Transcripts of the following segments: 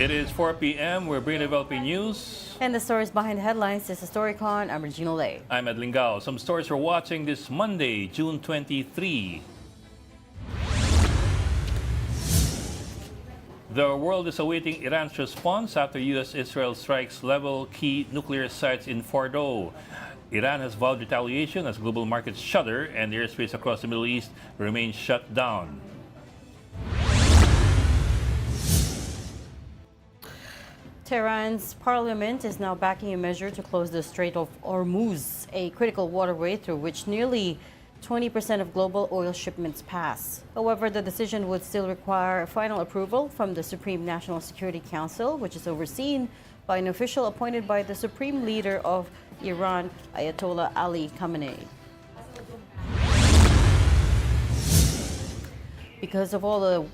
It is 4 p.m. We're bringing developing news. And the stories behind the headlines. This is Storycon. I'm Regina Lay. I'm Ed Lingao. Some stories we're watching this Monday, June 23. The world is awaiting Iran's response after U.S.-Israel strikes level key nuclear sites in Fordo. Iran has vowed retaliation as global markets shudder and the airspace across the Middle East remains shut down. Tehran's parliament is now backing a measure to close the Strait of Hormuz, a critical waterway through which nearly 20% of global oil shipments pass. However, the decision would still require final approval from the Supreme National Security Council, which is overseen by an official appointed by the supreme leader of Iran, Ayatollah Ali Khamenei. Because of all the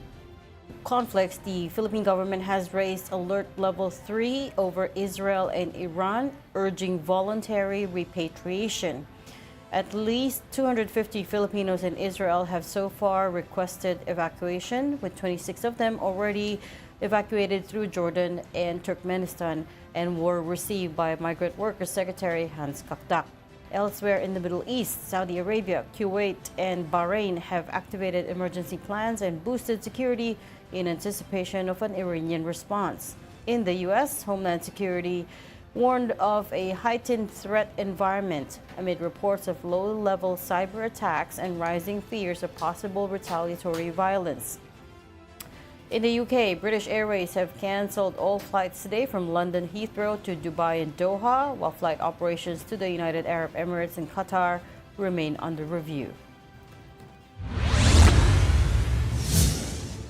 conflicts, the Philippine government has raised alert level 3 over Israel and Iran, urging voluntary repatriation. At least 250 Filipinos in Israel have so far requested evacuation, with 26 of them already evacuated through Jordan and Turkmenistan and were received by Migrant Workers Secretary Hans Kakdak. Elsewhere in the Middle East, Saudi Arabia, Kuwait, and Bahrain have activated emergency plans and boosted security in anticipation of an Iranian response. In the U.S., Homeland Security warned of a heightened threat environment amid reports of low-level cyber attacks and rising fears of possible retaliatory violence. In the UK, British Airways have cancelled all flights today from London Heathrow to Dubai and Doha, while flight operations to the United Arab Emirates and Qatar remain under review.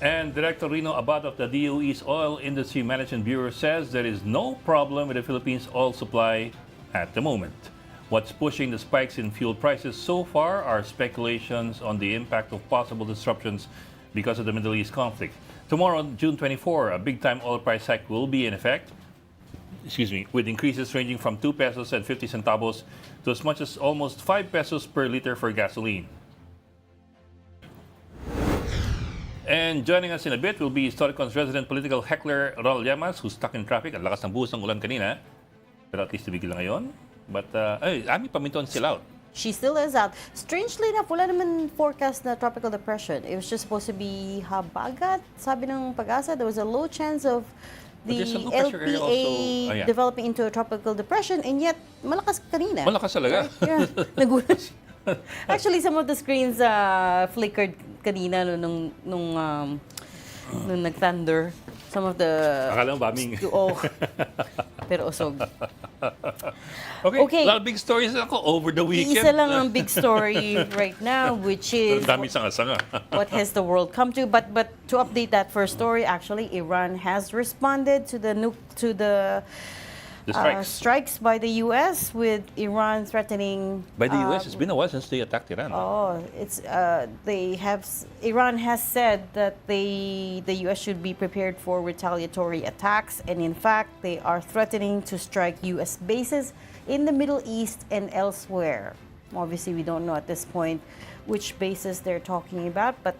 And Director Rino Abad of the DOE's Oil Industry Management Bureau says there is no problem with the Philippines' oil supply at the moment. What's pushing the spikes in fuel prices so far are speculations on the impact of possible disruptions because of the Middle East conflict. Tomorrow, June 24, a big-time oil price hike will be in effect, with increases ranging from 2 pesos and 50 centavos to as much as almost 5 pesos per liter for gasoline. And joining us in a bit will be Storycon's resident political heckler, Ronald Llamas, who's stuck in traffic. Ang lakas ng buhos ng ulan kanina, pero at least tumigil na ngayon. But, Ami Paminton still out. She still is out. Strangely enough, wala naman forecast na tropical depression. It was just supposed to be habagat. Sabi ng Pag-asa, there was a low chance of the LPA developing into a tropical depression, and yet malakas kanina. Malakas talaga. Yeah, nagulat. Actually, some of the screens flickered kanina nung nag-thunder. Some of the... Akala mo bombing. Oh, pero usog. Okay, a lot of big stories ako over the weekend. Isa lang ang big story right now, which is what has the world come to. But to update that first story, actually, Iran has responded to the strikes by the U.S., with Iran threatening. By the U.S., it's been a while since they attacked Iran. Oh, Iran has said that the U.S. should be prepared for retaliatory attacks, and in fact, they are threatening to strike U.S. bases in the Middle East and elsewhere. Obviously, we don't know at this point which bases they're talking about, but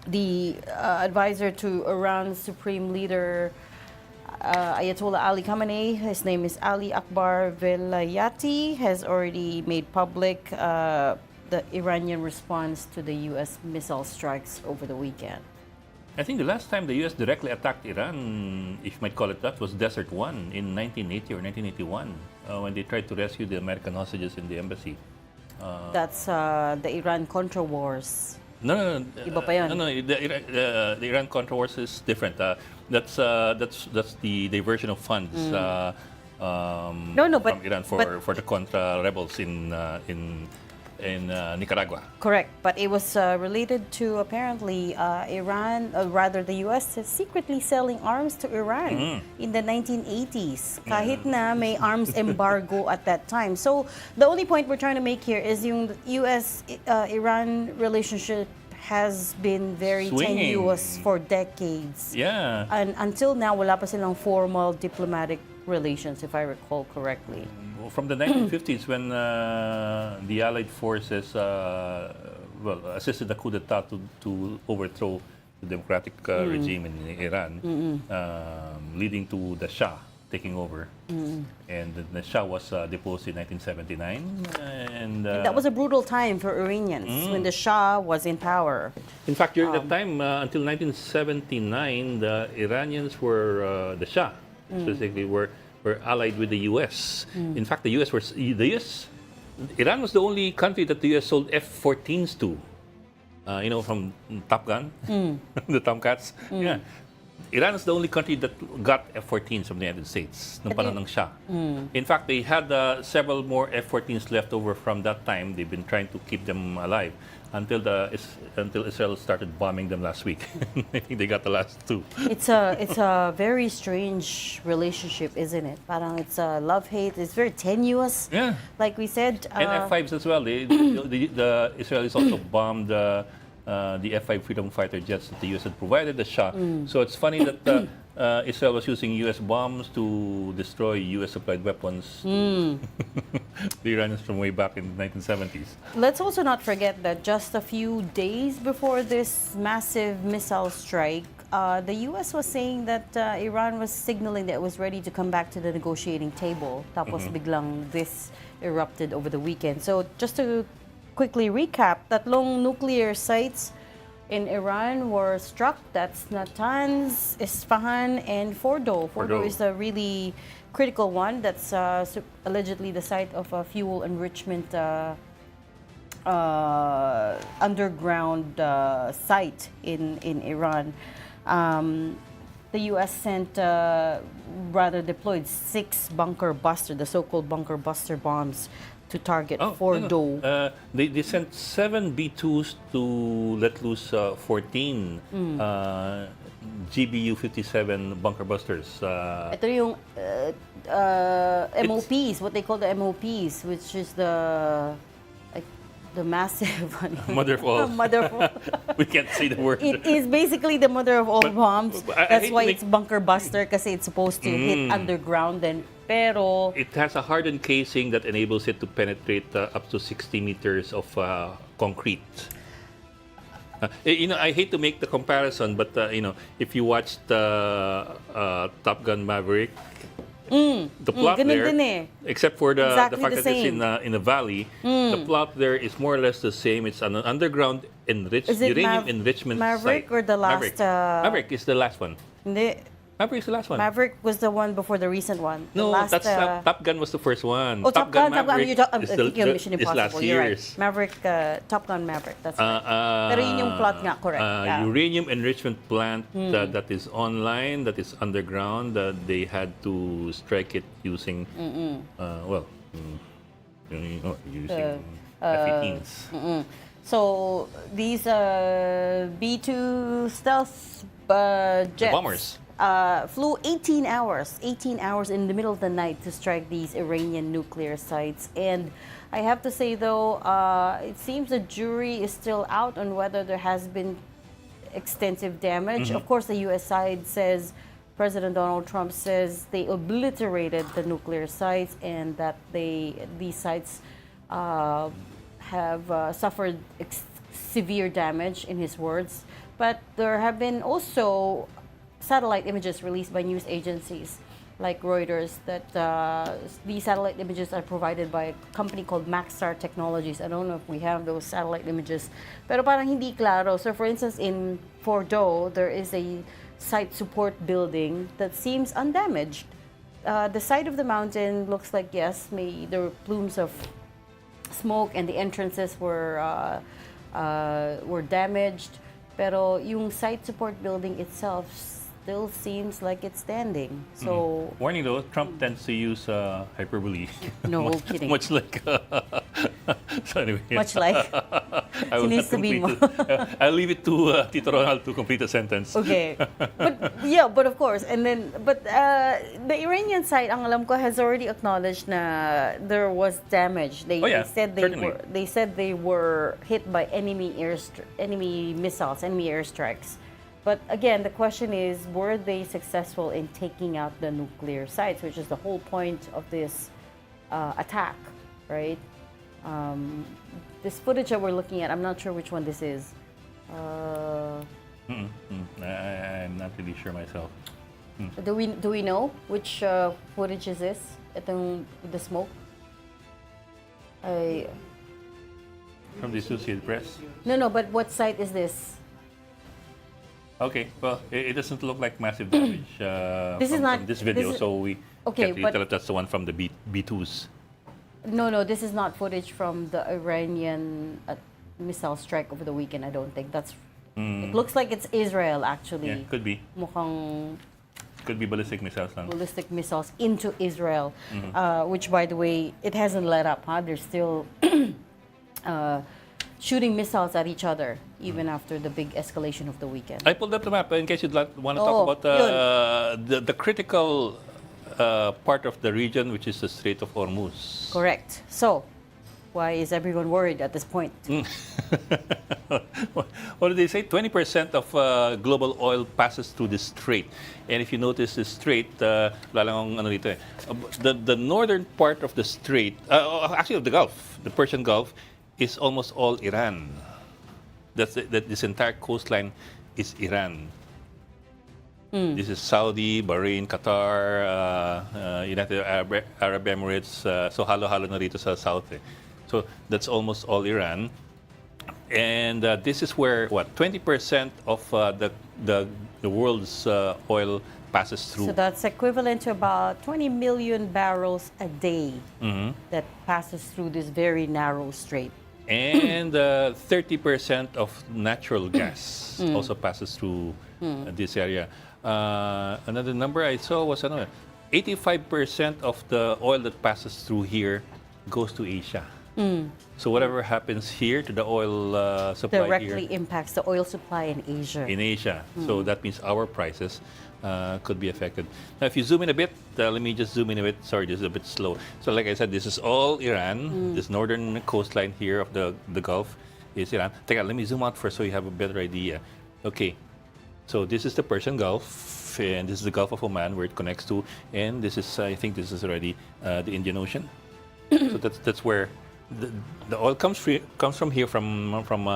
the advisor to Iran's supreme leader, Ayatollah Ali Khamenei, his name is Ali Akbar Velayati, has already made public the Iranian response to the U.S. missile strikes over the weekend. I think the last time the U.S. directly attacked Iran, if you might call it that, was Desert One in 1980 or 1981, when they tried to rescue the American hostages in the embassy. That's the Iran-Contra Wars. No. Iba pa yun. No. The Iran-Contra Wars is different. That's the diversion of funds from Iran for the Contra rebels in Nicaragua. Correct, but it was related to apparently Iran, rather the U.S. secretly selling arms to Iran in the 1980s. Kahit na may arms embargo at that time. So the only point we're trying to make here is yung U.S.-Iran relationship has been very tenuous for decades. Yeah. And until now, wala pa silang formal diplomatic relations, if I recall correctly. from the 1950s when the Allied forces assisted the coup d'etat to overthrow the democratic regime in Iran, leading to the Shah taking over. And the Shah was deposed in 1979. And That was a brutal time for Iranians when the Shah was in power. in fact, during that time, until 1979, the Iranians were, the Shah specifically, were allied with the U.S. In fact, Iran was the only country that the U.S. sold F-14s to. From Top Gun, the Tomcats. Yeah. Iran is the only country that got F-14s from the United States nung panahon ng Shah. In fact, they had several more F-14s left over from that time. They've been trying to keep them alive until Israel started bombing them last week. I think they got the last two. It's a very strange relationship, isn't it? Parang it's a love-hate. It's very tenuous. Yeah. Like we said. And F-5s as well. The Israelis also bombed the F-5 Freedom Fighter jets that the U.S. had provided the Shah. So it's funny that Israel was using U.S. bombs to destroy U.S. supplied weapons to the Iranians from way back in the 1970s. Let's also not forget that just a few days before this massive missile strike, the U.S. was saying that Iran was signaling that it was ready to come back to the negotiating table. Tapos biglang this erupted over the weekend. So just to quickly recap, tatlong nuclear sites in Iran were struck. That's Natanz, Isfahan, and Fordo. Fordo is a really critical one. That's allegedly the site of a fuel enrichment underground site in Iran. The U.S. deployed 6 bunker buster, the so-called bunker buster bombs, to target Fordo. They sent 7 B-2s to let loose 14 GBU-57 bunker busters. Ito yung MOPs, what they call the MOPs, which is the massive mother of all. Mother of all. We can't say the word. It is basically the mother of all bombs. That's why it's bunker buster, kasi it's supposed to hit underground. Pero it has a hardened casing that enables it to penetrate up to 60 meters of concrete. I hate to make the comparison, but if you watched Top Gun Maverick, the plot there, except for the fact that it's in a valley, the plot there is more or less the same. It's an underground uranium enrichment Maverick site. or the last? Maverick is the last one. Hindi. Maverick is the last one. Maverick was the one before the recent one. No, that's Top Gun was the first one. Oh, Top Gun Maverick is Mission Impossible. You're right. year's. Maverick, Top Gun Maverick. That's right. Pero yun yung plot nga, correct. Uranium enrichment plant that is online, that is underground. They had to strike it using, using F-18s. So these B-2 stealth jets. The bombers. Flew 18 hours in the middle of the night to strike these Iranian nuclear sites. And I have to say, though, it seems the jury is still out on whether there has been extensive damage. Of course, the U.S. side says, President Donald Trump says they obliterated the nuclear sites and that these sites have suffered severe damage, in his words. But there have been also satellite images released by news agencies like Reuters that these satellite images are provided by a company called Maxar Technologies. I don't know if we have those satellite images, pero parang hindi klaro. So for instance, in Fordo, there is a site support building that seems undamaged. The side of the mountain looks like, yes, there were plumes of smoke and the entrances were damaged. Pero yung site support building itself still seems like it's standing. So warning though, Trump tends to use hyperbole. No kidding. Much like. So anyway. Much like. I will not complete it. I'll leave it to Tito Ronald to complete the sentence. Okay, but of course, the Iranian side, ang alam ko, has already acknowledged na there was damage. They said they were hit by enemy missiles, enemy airstrikes. But again, the question is, were they successful in taking out the nuclear sites, which is the whole point of this attack, right? This footage that we're looking at, I'm not sure which one this is. I'm not really sure myself. Do we know which footage is this? Itong the smoke. From the Associated Press. No, but what site is this? Okay, well, it doesn't look like massive damage This is not- from this video, this is- so we Okay, can't really but- tell if that's the one from the B2s. No, this is not footage from the Iranian missile strike over the weekend. I don't think that's. It looks like it's Israel actually. Yeah, could be. Mukhang Could be ballistic missiles lang. ballistic missiles into Israel, which, by the way, it hasn't let up. They're still shooting missiles at each other even after the big escalation of the weekend. I pulled up the map in case you'd want to Oh, talk about the critical part of the region, which is the Strait of Hormuz. Correct. So, why is everyone worried at this point? What did they say? 20% of global oil passes through the strait. And if you notice the strait, wala lang akong ano dito eh. The northern part of the strait, actually of the Gulf, the Persian Gulf, is almost all Iran. This entire coastline is Iran. This is Saudi, Bahrain, Qatar, United Arab Emirates. So halo-halo na rito sa south. Eh. So that's almost all Iran. And this is where, 20% of the world's oil passes through. So that's equivalent to about 20 million barrels a day that passes through this very narrow strait. And 30% of natural gas also passes through this area. Another number I saw was 85% of the oil that passes through here goes to Asia. So whatever happens here to the oil supply Directly here impacts the oil supply in Asia. in Asia. So that means our prices could be affected. Now, if you zoom in a bit, let me just zoom in a bit. Sorry, this is a bit slow. So like I said, this is all Iran. This northern coastline here of the Gulf is Iran. Teka, let me zoom out first so you have a better idea. Okay, so this is the Persian Gulf, and this is the Gulf of Oman where it connects to, and this is, I think this is already the Indian Ocean. So that's where the oil comes from here, from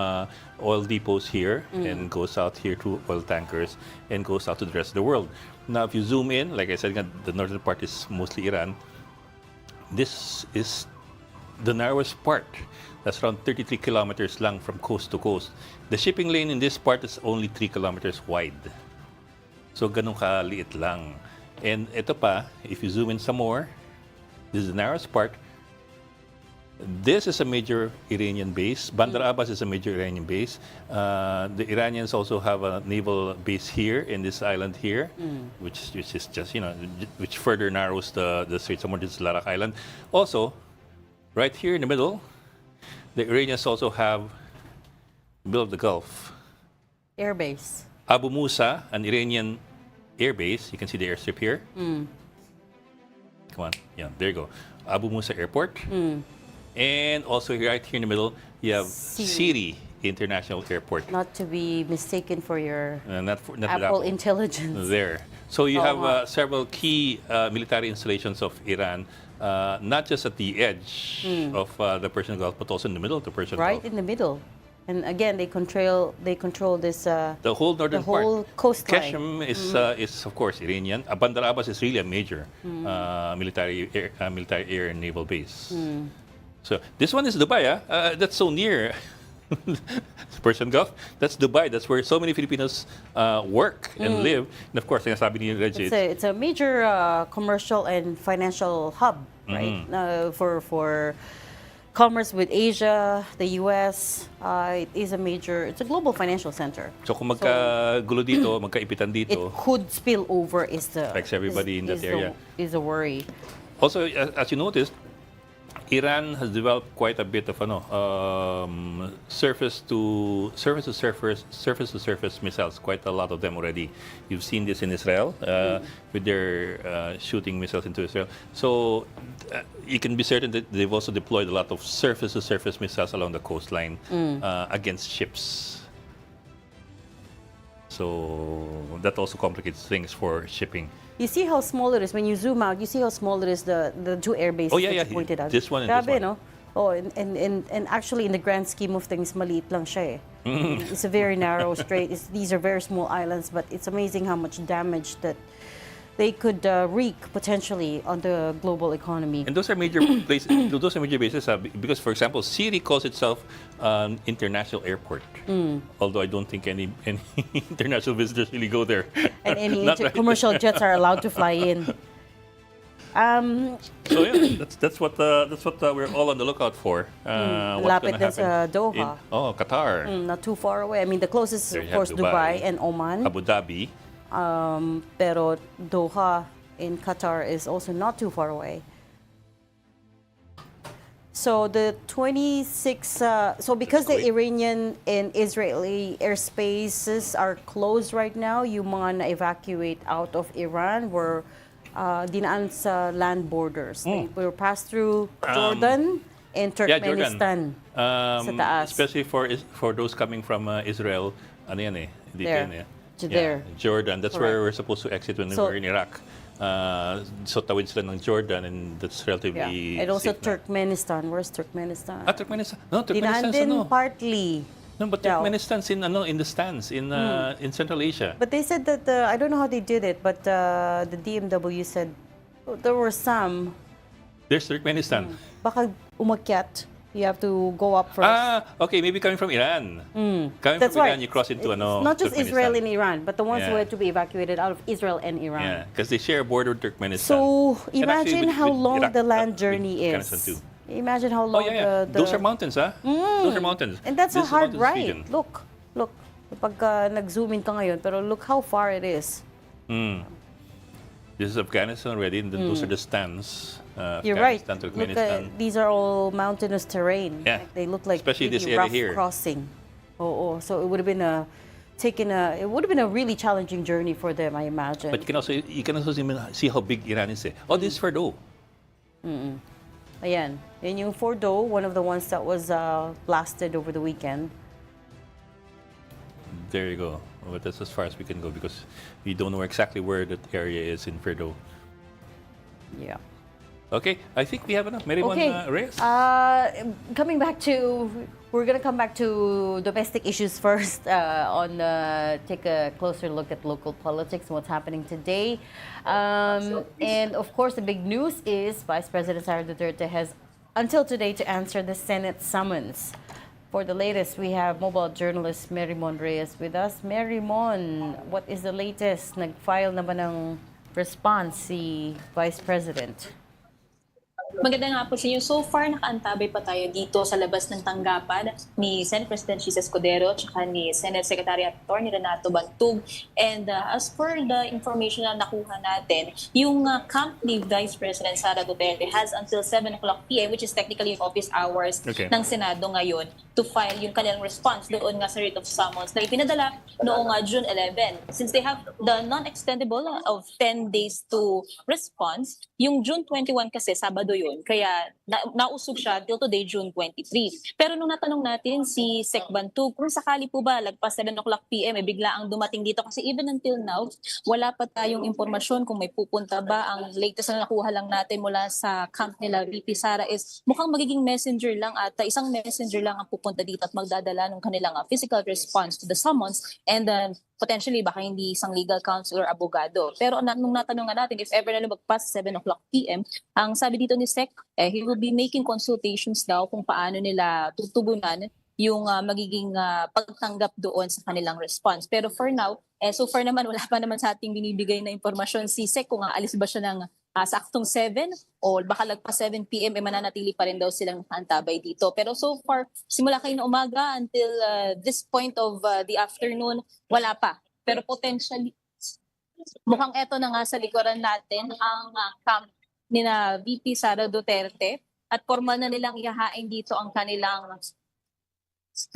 oil depots here, and goes out here to oil tankers and goes out to the rest of the world. Now, if you zoom in, like I said, the northern part is mostly Iran. This is the narrowest part. That's around 33 kilometers long from coast to coast. The shipping lane in this part is only 3 kilometers wide. So, ganun kaliit lang. And ito pa, if you zoom in some more, this is the narrowest part. This is a major Iranian base. Bandar Abbas is a major Iranian base. The Iranians also have a naval base here in this island here, which is just, which further narrows the Straits of Hormuz. This is Larak Island. Also, right here in the middle, the Iranians also have middle of the Gulf. Air base. Abu Musa, an Iranian air base. You can see the airstrip here. Come on. Yeah, there you go. Abu Musa Airport. And also right here in the middle, you have Siri International Airport. Not to be mistaken for your Not Apple Intelligence. There. So you have several key military installations of Iran, not just at the edge of the Persian Gulf, but also in the middle of the Persian Gulf. Right in the middle. And again, they control this. The whole northern whole part. coastline. Qashm is of course Iranian. Bandar Abbas is really a major military air and naval base. So this one is Dubai. That's so near Persian Gulf. That's Dubai. That's where so many Filipinos work and live. And of course, sinasabi ni Reggie, It's a major commercial and financial hub, right? For commerce with Asia, the U.S. It's a global financial center. So kung magkagulo dito, magkaipitan It dito, could spill over. affects everybody in that area. Is a worry. Also, as you noticed, Iran has developed quite a bit of surface to surface missiles. Quite a lot of them already. You've seen this in Israel with their shooting missiles into Israel. So you can be certain that they've also deployed a lot of surface to surface missiles along the coastline against ships. So that also complicates things for shipping. You see how small it is when you zoom out. You see how small it is. The two air bases Oh, yeah, that yeah. you pointed out. This one and this Grabe, one. no? Oh, and actually, in the grand scheme of things, maliit lang siya. It's a very narrow strait. These are very small islands, but it's amazing how much damage that they could wreak potentially on the global economy. And those are major places. Those are major bases because, for example, Siri calls itself an international airport. Although I don't think any international visitors really go there. And any Not right. commercial jets are allowed to fly in. So yeah, that's what we're all on the lookout for. What's Lapit gonna din sa happen Doha. Qatar, Not too far away. I mean, the closest is, There of you have course, Dubai Dubai. and Oman. Abu Dhabi. Pero Doha in Qatar is also not too far away. So the 26, so because the Kuwait. Iranian and Israeli airspaces are closed right now, yung mga na-evacuate out of Iran were dinaan sa land borders. They were passed through Jordan and Yeah, Jordan. Turkmenistan. Sa taas. Especially for those coming from Israel, ano yan eh? Dito There. yan eh. To there. Jordan. That's Correct. where we're supposed to exit when we So- were in Iraq. So tawid sila ng Jordan and that's relatively And also safe na. Turkmenistan. Where's Turkmenistan? Turkmenistan. No, Dinaan Turkmenistan din ano? partly. No, but daw. Turkmenistan's in the stands in Central Asia. But they said that, I don't know how they did it, but the DMW said there were some, There's Turkmenistan. baka umakyat. You have to go up first. Okay, maybe coming from Iran. Coming That's from right. Iran, you cross into It's not just Turkmenistan. Israel and Iran, but the ones who Yeah. had to be evacuated out of Israel and Iran. Yeah, because they share a border with Turkmenistan. So And actually imagine with- how with long Iraq, the land with journey Afghanistan is. too. Imagine how Oh long yeah. the Those are mountains, huh? Those are mountains. And that's This a is hard mountainous ride. region. Look. Pag nag-zoom in ka ngayon, pero look how far it is. This is Afghanistan already, and then those are the stands. You're right. Afghanistan, Look, Turkmenistan. these are all mountainous terrain. Yeah. Like, they look like Especially this really area rough here. crossing. So it would have been a really challenging journey for them, I imagine. But you can also see how big Iran is. Oh, this is Fordo. Ayan. And yung Fordo, one of the ones that was blasted over the weekend. There you go. But that's as far as we can go because we don't know exactly where that area is in Fordo. Yeah. Okay, I think we have enough. Meron Okay. Reyes? We're gonna come back to domestic issues first. Take a closer look at local politics and what's happening today. And of course, the big news is Vice President Sara Duterte has until today to answer the Senate summons. For the latest, we have mobile journalist Mary Mon Reyes with us. Mary Mon, what is the latest? Nag-file na ba ng response si Vice President? Maganda nga po sa inyo. So far, nakaantabay pa tayo dito sa labas ng tanggapan ni Senate President Chis Escudero at ni Senate Secretary Atty. Renato Bantug. And as per the information na nakuha natin, yung camp ni Vice President Sara Duterte has until 7 o'clock p.m., which is technically yung office hours ng Senado ngayon, to file yung kanilang response doon nga sa writ of summons na ipinadala noong June 11. Since they have the non-extendable of 10 days to response, yung June 21 kasi, Sabado yun, kaya nausog siya till today, June 23. Pero nung natanong natin si Sec Bantug, kung sakali po ba lagpas 7 o'clock p.m. bigla ang dumating dito kasi even until now, wala pa tayong impormasyon kung may pupunta ba. Ang latest na nakuha lang natin mula sa camp nila VP Sara is mukhang magiging messenger lang at isang messenger lang ang pupunta dito at magdadala ng kanilang physical response to the summons and potentially baka hindi isang legal counsel or abogado. Pero nung natanong nga natin, if ever na lumagpas 7 o'clock p.m., ang sabi dito ni Sec, he will be making consultations daw kung paano nila tutugunan yung magiging pagtanggap doon sa kanilang response. Pero for now, so far naman, wala pa naman sa ating binibigay na impormasyon si Sec kung aalis ba siya ng saktong 7 o baka lagpas 7 p.m. mananatili pa rin daw silang nakaantabay dito. Pero so far, simula kayo na umaga until this point of the afternoon, wala pa. Pero potentially, mukhang eto na nga sa likuran natin ang camp ni na VP Sara Duterte at formal na nilang ihahain dito ang kanilang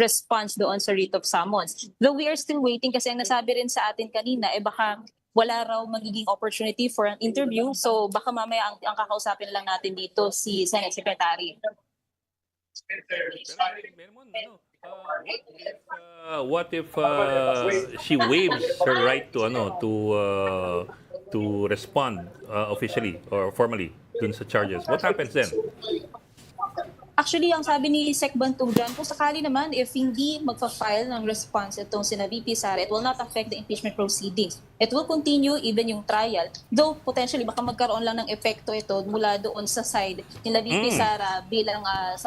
response doon sa writ of summons. Though we are still waiting kasi ang nasabi rin sa atin kanina, baka wala raw magiging opportunity for an interview. So baka mamaya ang kakausapin lang natin dito si Senate Secretary. What if she waives her right to to respond officially or formally dun sa charges? What happens then? Actually, ang sabi ni Sec Bantog dyan, kung sakali naman, if hindi magpa-file ng response itong sina VP Sara, it will not affect the impeachment proceedings. It will continue even yung trial. Though, potentially, baka magkaroon lang ng epekto ito mula doon sa side nila VP Sara bilang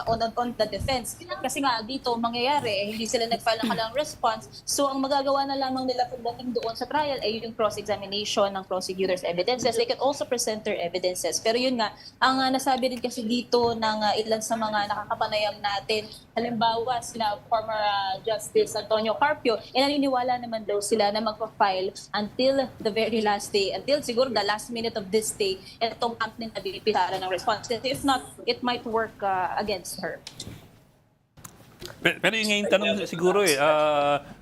on the defense. Kasi nga, dito, mangyayari, hindi sila nag-file ng kalang response. So, ang magagawa na lamang nila pagdating doon sa trial ay yung cross-examination ng prosecutors' evidences. They can also present their evidences. Pero yun nga, ang nasabi rin kasi dito ng ilan sa mga nakakapanayam natin, halimbawa sila former Justice Antonio Carpio, naniniwala naman daw sila na magpa-file until the very last day, until siguro the last minute of this day, itong camp ni VP Sara ng response. If not, it might work against her. Pero yung ngayon tanong siguro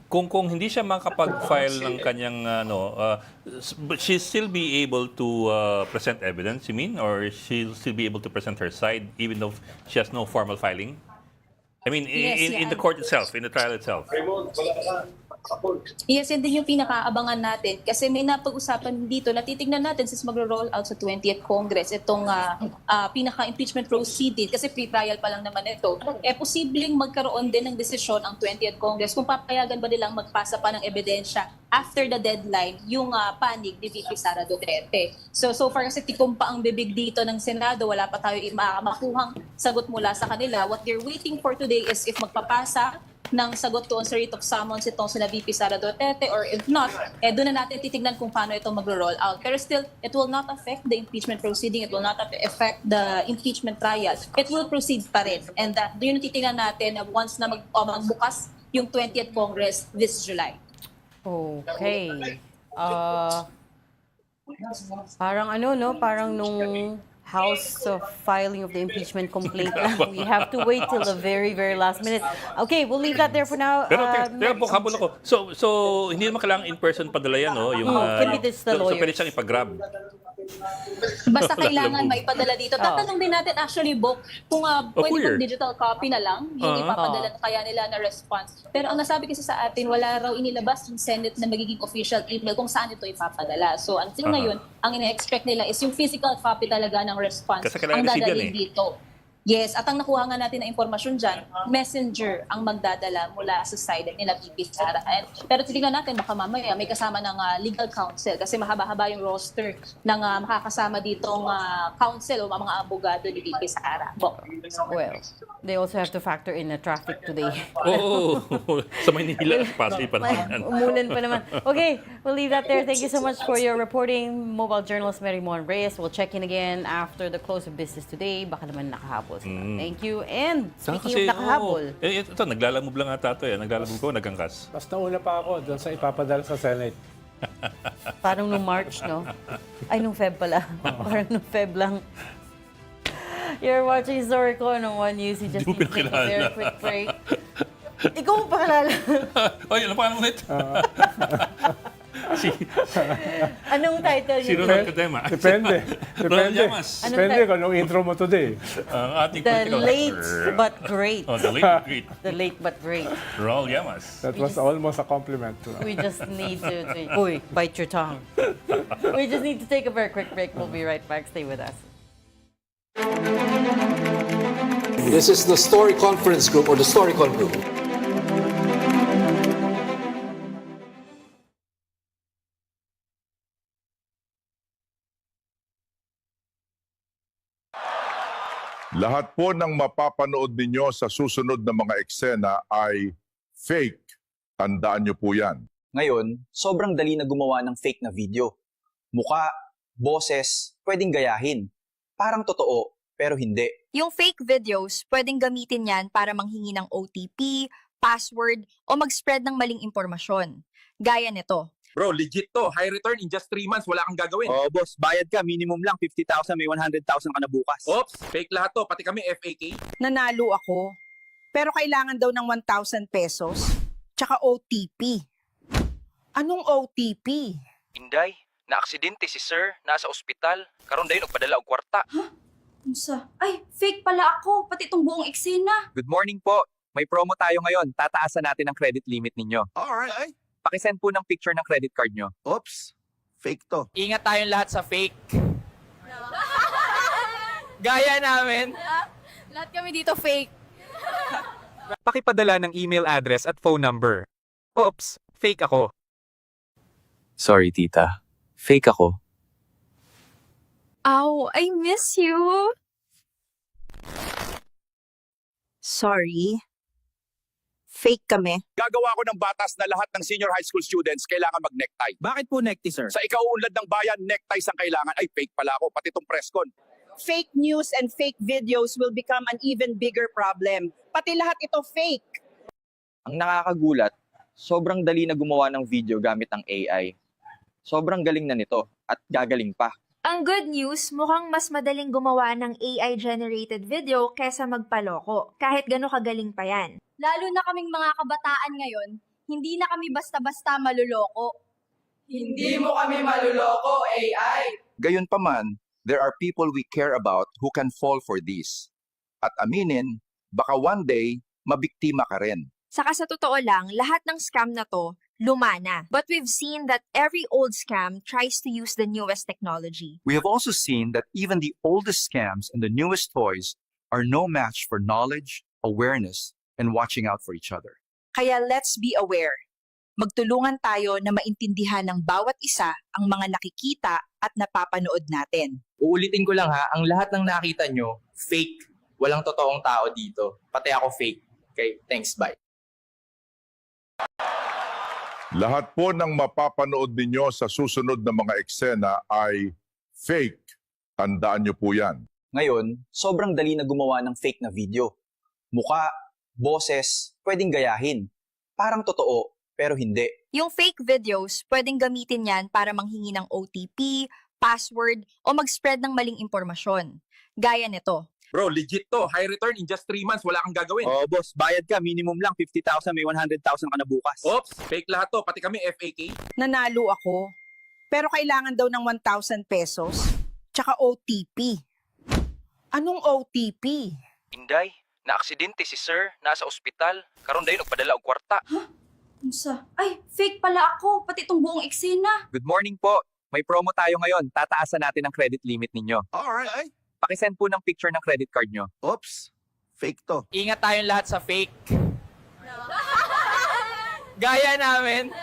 kung hindi siya makapag-file ng kanyang but she still be able to present evidence, you mean, or she'll still be able to present her side even though she has no formal filing? I mean, in the court itself, in the trial itself. Yes, yun din yung pinakaabangan natin kasi may napag-usapan dito na titignan natin since magro-roll out sa 20th Congress itong pinaka-impeachment proceeding kasi pre-trial pa lang naman ito. Posibleng magkaroon din ng desisyon ang 20th Congress kung papayagan ba nilang magpasa pa ng ebidensya after the deadline yung panig ni VP Sara Duterte. So far kasi tikom pa ang bibig dito ng Senado, wala pa tayo makuhang sagot mula sa kanila. What they're waiting for today is if magpapasa ng sagot doon sa writ of summons itong sila VP Sara Duterte, or if not, doon na natin titignan kung paano ito mag-roll out. Pero still, it will not affect the impeachment proceeding, it will not affect the impeachment trial. It will proceed pa rin. And doon yung titignan natin once na magbukas yung 20th Congress this July. Okay. Parang parang nung House filing of the impeachment complaint. We have to wait till the very, very last minute. Okay, we'll leave that there for now. Pero habol ako. So hindi naman kailangan in-person padala yan, no? Yung, can be this the so lawyers. pwede siyang ipag-grab. Basta kailangan maipadala dito. Tatanong din natin actually, Bok, kung pwede kong digital copy na lang yung ipapadala kaya nila na response. Pero ang nasabi kasi sa atin, wala raw inilabas yung Senate na magiging official email kung saan ito ipapadala. So until ngayon, ang ina-expect nila is yung physical copy talaga ng response ang dadalhin dito. Yes, at ang nakuha nga natin na impormasyon dyan, messenger ang magdadala mula sa side nila VP Sara. Pero titignan natin, baka mamaya may kasama ng legal counsel kasi mahaba-haba yung roster ng makakasama ditong counsel o mga abogado ni VP Sara. Well, they also have to factor in the traffic today. Sa Maynila, pati pa naman. Umulan pa naman. Okay, we'll leave that there. Thank you so much for your reporting. Mobile journalist Mary Mon Reyes will check in again after the close of business today. Baka naman nakahabol. Thank you. And speaking of nakahabol. Ito, naglalamove lang ata ito. Naglalamove ko, nagangkas. Mas nauna pa ako doon sa ipapadala sa Senate. Parang nung March, no? Ay, nung Feb pala. Parang nung Feb lang. You're watching Storycon on One News. You just need to take a very quick break. Ikaw mo pakilala. Ay, ano pa ulit? Anong title niyo? Si Ronald Cadema. Depende. Ronald Llamas. Depende kung anong intro mo today. Ating The political late actor. but great. The late but great. The late but great. Ronald Llamas. That was almost a compliment. We just need to... Uy, bite your tongue. We just need to take a very quick break. We'll be right back. Stay with us. This is the Story Conference Group or the Storycon Group. Lahat po ng mapapanood ninyo sa susunod na mga eksena ay fake. Tandaan nyo po yan. Ngayon, sobrang dali na gumawa ng fake na video. Muka, boses, pwedeng gayahin. Parang totoo, pero hindi. Yung fake videos, pwedeng gamitin yan para manghingi ng OTP, password, o mag-spread ng maling impormasyon. Gaya nito. Bro, legit to. High return in just 3 months. Wala kang gagawin. Oh, boss, bayad ka. Minimum lang 50,000, may 100,000 ka na bukas. Oops, fake lahat to. Pati kami FAK. Nanalo ako, pero kailangan daw ng 1,000 pesos, tsaka OTP. Anong OTP? Inday, na-aksidente si sir. Nasa ospital. Karon dayon nagpadala og kwarta. Unsa? Ay, fake pala ako. Pati itong buong eksena. Good morning po. May promo tayo ngayon. Tataasan natin ang credit limit ninyo. Alright. Pakisend po ng picture ng credit card nyo. Oops. Fake to. Ingat tayong lahat sa fake. Gaya namin. Lahat kami dito fake. Pakipadala ng email address at phone number. Oops, fake ako. Sorry, tita. Fake ako. Ow, I miss you. Sorry. Fake kami. Gagawa ko ng batas na lahat ng senior high school students kailangan mag-necktie. Bakit po necktie, sir? Sa ikauunlad ng bayan, neckties ang kailangan. Ay, fake pala ako, pati itong press con. Fake news and fake videos will become an even bigger problem. Pati lahat ito fake. Ang nakakagulat, sobrang dali na gumawa ng video gamit ang AI. Sobrang galing na nito at gagaling pa. Ang good news, mukhang mas madaling gumawa ng AI-generated video kesa magpaloko, kahit gano'ng kagaling pa yan. Lalo na kaming mga kabataan ngayon, hindi na kami basta-basta maluloko. Hindi mo kami maluloko, AI. Gayunpaman, there are people we care about who can fall for this. At aminin, baka one day, mabiktima ka rin. Saka sa totoo lang, lahat ng scam na to, lumana. But we've seen that every old scam tries to use the newest technology. We have also seen that even the oldest scams and the newest toys are no match for knowledge, awareness, and watching out for each other. Kaya let's be aware. Magtulungan tayo na maintindihan ng bawat isa ang mga nakikita at napapanood natin. Uulitin ko lang ha, ang lahat ng nakita nyo, fake. Walang totoong tao dito. Pati ako fake. Okay, thanks, bye. Lahat po ng mapapanood ninyo sa susunod na mga eksena ay fake. Tandaan nyo po yan. Ngayon, sobrang dali na gumawa ng fake na video. Muka, boses, pwedeng gayahin. Parang totoo, pero hindi. Yung fake videos, pwedeng gamitin yan para manghingi ng OTP, password, o mag-spread ng maling impormasyon. Gaya nito. Bro, legit to. High return in just 3 months. Wala kang gagawin. Oh, boss, bayad ka. Minimum lang 50,000, may 100,000 ka na bukas. Oops, fake lahat to. Pati kami FAK. Nanalo ako. Pero kailangan daw ng 1,000 pesos. Tsaka OTP. Anong OTP? Inday, na-aksidente si sir. Nasa ospital. Karon dayon nagpadala og kwarta. Unsa? Ay, fake pala ako, pati itong buong eksena. Good morning po. May promo tayo ngayon. Tataasan natin ang credit limit ninyo. Alright. Pakisend po ng picture ng credit card nyo. Oops. Fake to. Ingat tayong lahat sa fake. Gaya namin.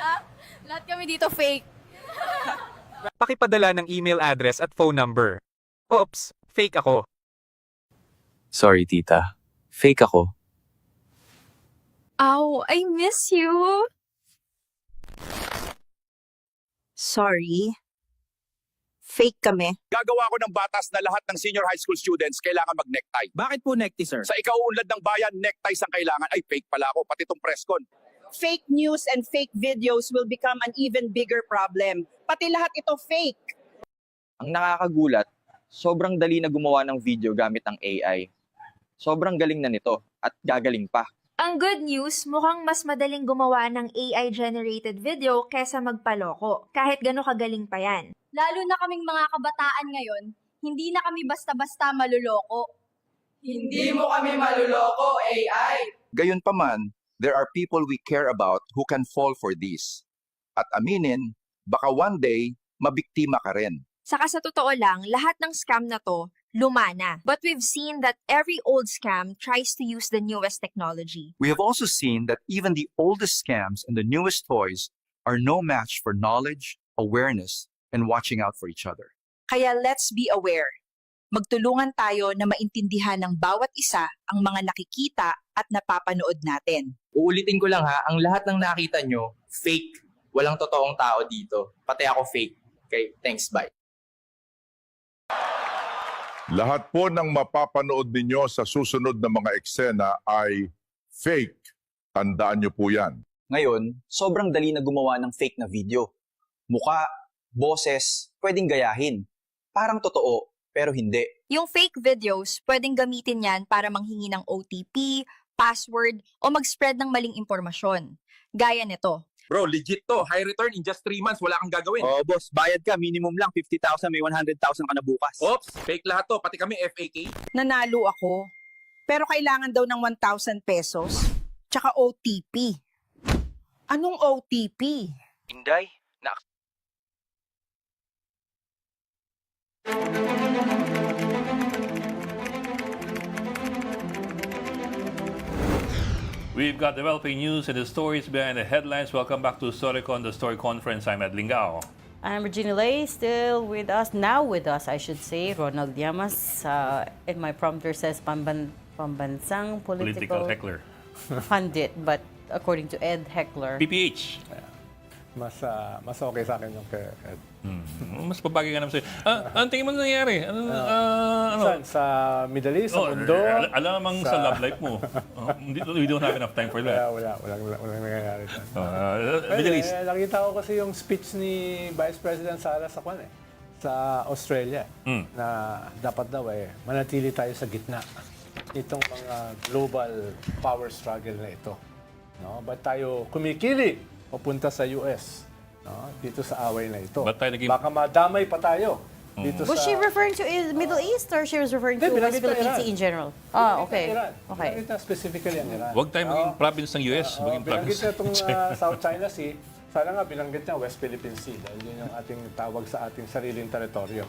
Lahat kami dito fake. Pakipadala ng email address at phone number. Oops, fake ako. Sorry, tita. Fake ako. Ow, I miss you. Sorry. Fake kami. Gagawa ko ng batas na lahat ng senior high school students kailangan mag-necktie. Bakit po necktie, sir? Sa ikauunlad ng bayan, neckties ang kailangan. Ay, fake pala ako, pati itong press con. Fake news and fake videos will become an even bigger problem. Pati lahat ito fake. Ang nakakagulat, sobrang dali na gumawa ng video gamit ang AI. Sobrang galing na nito at gagaling pa. Ang good news, mukhang mas madaling gumawa ng AI-generated video kesa magpaloko, kahit gano'ng kagaling pa yan. Lalo na kaming mga kabataan ngayon, hindi na kami basta-basta maluloko. Hindi mo kami maluloko, AI. Gayunpaman, there are people we care about who can fall for this. At aminin, baka one day, mabiktima ka rin. Saka sa totoo lang, lahat ng scam na to, lumana. But we've seen that every old scam tries to use the newest technology. We have also seen that even the oldest scams and the newest toys are no match for knowledge, awareness, and watching out for each other. Kaya let's be aware. Magtulungan tayo na maintindihan ng bawat isa ang mga nakikita at napapanood natin. Uulitin ko lang ha, ang lahat ng nakita nyo, fake. Walang totoong tao dito. Pati ako fake. Okay, thanks, bye. Lahat po ng mapapanood ninyo sa susunod na mga eksena ay fake. Tandaan nyo po yan. Ngayon, sobrang dali na gumawa ng fake na video. Muka, boses, pwedeng gayahin. Parang totoo, pero hindi. Yung fake videos, pwedeng gamitin yan para manghingi ng OTP, password, o mag-spread ng maling impormasyon. Gaya nito. Bro, legit to. High return in just 3 months. Wala kang gagawin. Oh, boss, bayad ka. Minimum lang 50,000, may 100,000 ka na bukas. Oops, fake lahat to. Pati kami FAK. Nanalo ako. Pero kailangan daw ng 1,000 pesos. tsaka OTP. Anong OTP? Inday, We've got developing news and the stories behind the headlines. Welcome back to Storycon, the Story Conference. I'm Ed Lingao. I'm Regina Lay, still with us, now with us, I should say, Ronald Llamas. And my prompter says pambansang political heckler. pundit, but according to Ed, heckler. PPH. Mas okay sa akin yung kay Ed. Mas babagay ka naman sa'yo. Ang tingin mo nangyayari? Saan? Sa Middle East, sa mundo? Alamang sa love life mo. We don't have enough time for that. Walang nangyayari. Middle East. Nakita ko kasi yung speech ni Vice President Sara sa Australia na dapat daw manatili tayo sa gitna itong mga global power struggle na ito. No? Ba't tayo kumikili papunta sa US? No? Dito sa away na ito. Baka madamay pa tayo. Dito Was she referring to Middle East or she was referring to West Philippines Sea in general? Okay. Binanggit na specifically ang Iran. Huwag tayo maging province ng US. Binanggit na itong South China Sea. Sana nga binanggit niya West Philippine Sea dahil yun yung ating tawag sa ating sariling teritoryo.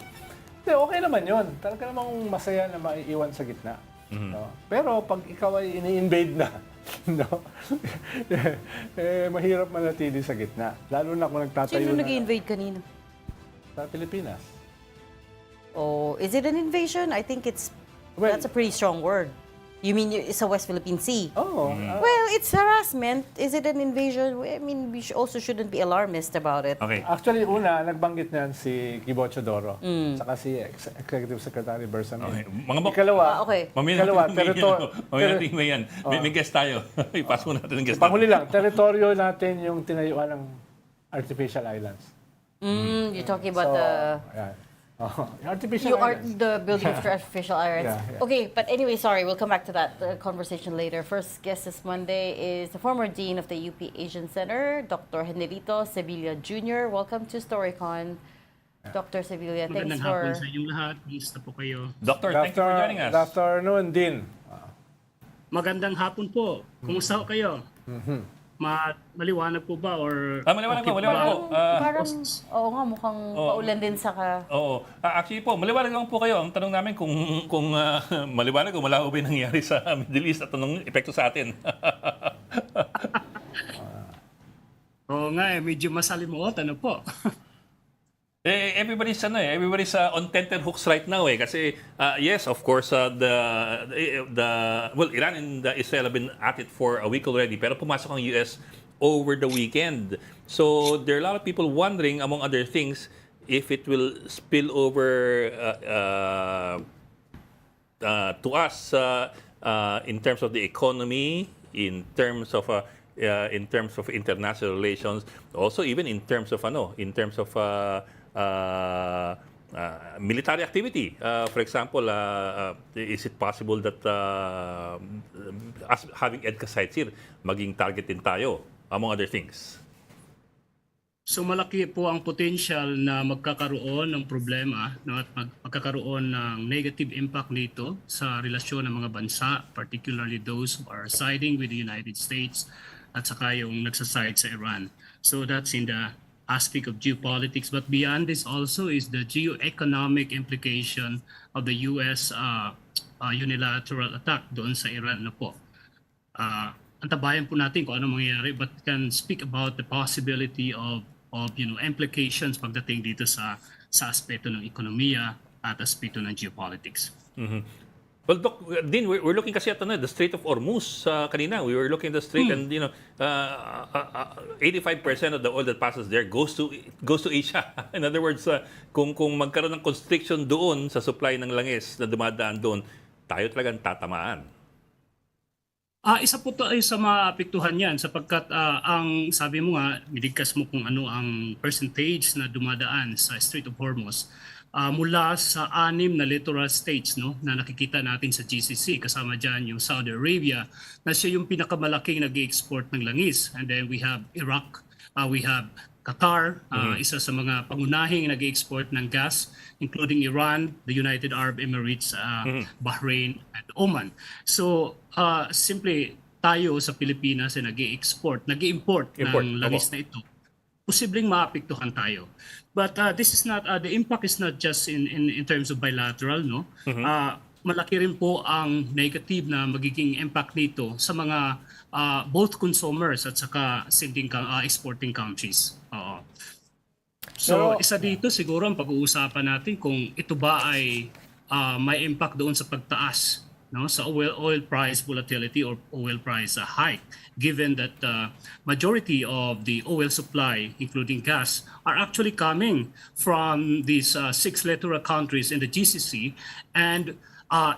Okay naman yun. Talaga namang masaya na maiiwan sa gitna. No? Pero pag ikaw ay ini-invade na, no? Mahirap manatili sa gitna. Lalo na kung nagtatayo Sino nag-invade kanina? Sa Pilipinas. Oh, is it an invasion? I think that's a pretty strong word. You mean it's a West Philippine Sea? Oh. Well, it's harassment. Is it an invasion? I mean, we also shouldn't be alarmist about it. Okay. Actually, nagbanggit niyan si Gibo Chodoro, saka si Executive Secretary Bersamin. Okay. Ikalawa, may guest tayo. Ipas mo natin ang guest. Panghuli lang, teritoryo natin yung tinayuan ng artificial islands. You're talking about artificial islands. The building of artificial islands. Yeah. Okay, but anyway, sorry, we'll come back to that conversation later. First guest this Monday is the former Dean of the UP Asian Center, Dr. Generito Sevilla Jr. Welcome to Storycon. Dr. Sevilla, thanks for... Magandang hapon sa inyong lahat. Kumusta po kayo? Doctor, thank you for joining us. Good afternoon, Dean. Magandang hapon po. Kumusta po kayo? Maliwanag po ba? Or maliwanag po. Parang, oo nga, mukhang paulan din sa Oo. Actually po, maliwanag lang po kayo. Ang tanong namin kung maliwanag o malabo ba yung nangyari sa Middle East at anong epekto sa atin. Oo nga, medyo masalimuot. Ano po? Everybody's on tenterhooks right now kasi yes, of course Iran and Israel have been at it for a week already, pero pumasok ang US over the weekend. So there are a lot of people wondering, among other things, if it will spill over to us in terms of the economy, in terms of international relations, also even in terms of military activity. For example, is it possible that us having EDCA sites here, maging target din tayo, among other things? So malaki po ang potential na magkakaroon ng problema at magkakaroon ng negative impact nito sa relasyon ng mga bansa, particularly those who are siding with the United States at saka yung nagsaside sa Iran. So that's in the aspect of geopolitics, but beyond this also is the geoeconomic implication of the US unilateral attack doon sa Iran na po. Antabayan po natin kung ano mangyayari, but can speak about the possibility of implications pagdating dito sa aspeto ng ekonomiya at aspeto ng geopolitics. Well, Doc, Dean, we're looking kasi at the Strait of Hormuz kanina. We were looking at the strait and 85% of the oil that passes there goes to Asia. In other words, kung magkaroon ng constriction doon sa supply ng langis na dumadaan doon, tayo talagang tatamaan. Isa po to ay sa maapektuhan yan sapagkat ang sabi mo nga, binigkas mo kung ano ang percentage na dumadaan sa Strait of Hormuz. Mula sa 6 na littoral states na nakikita natin sa GCC, kasama dyan yung Saudi Arabia, na siya yung pinakamalaking nag-export ng langis. And then we have Iraq, we have Qatar, isa sa mga pangunahing nag-export ng gas, including Iran, the United Arab Emirates, Bahrain, and Oman. So simply, tayo sa Pilipinas ay nag-i-import ng langis na ito, posibleng maapektuhan tayo. But this is not the impact is not just in terms of bilateral, no. Malaki rin po ang negative na magiging impact nito sa mga both consumers at saka exporting countries. So isa dito siguro ang pag-uusapan natin kung ito ba ay may impact doon sa pagtaas, no, sa oil price volatility or oil price hike, given that majority of the oil supply, including gas, are actually coming from these 6 littoral countries in the GCC, and